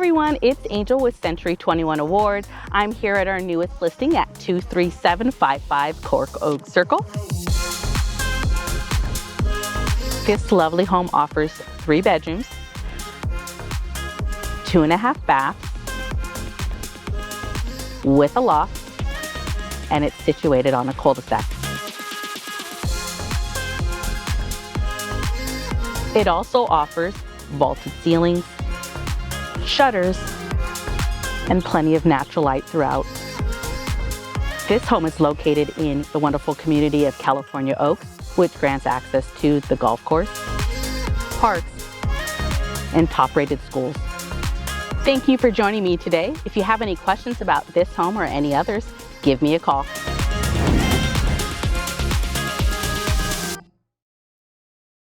everyone, it's Angel with Century 21 Awards. I'm here at our newest listing at 23755 Cork Oak Circle. This lovely home offers 3 bedrooms, 2.5 baths, with a loft, and it's situated on a cul-de-sac. It also offers vaulted ceilings, shutters, and plenty of natural light throughout. This home is located in the wonderful community of California Oaks, which grants access to the golf course, parks, and top-rated schools. Thank you for joining me today. If you have any questions about this home or any others, give me a call.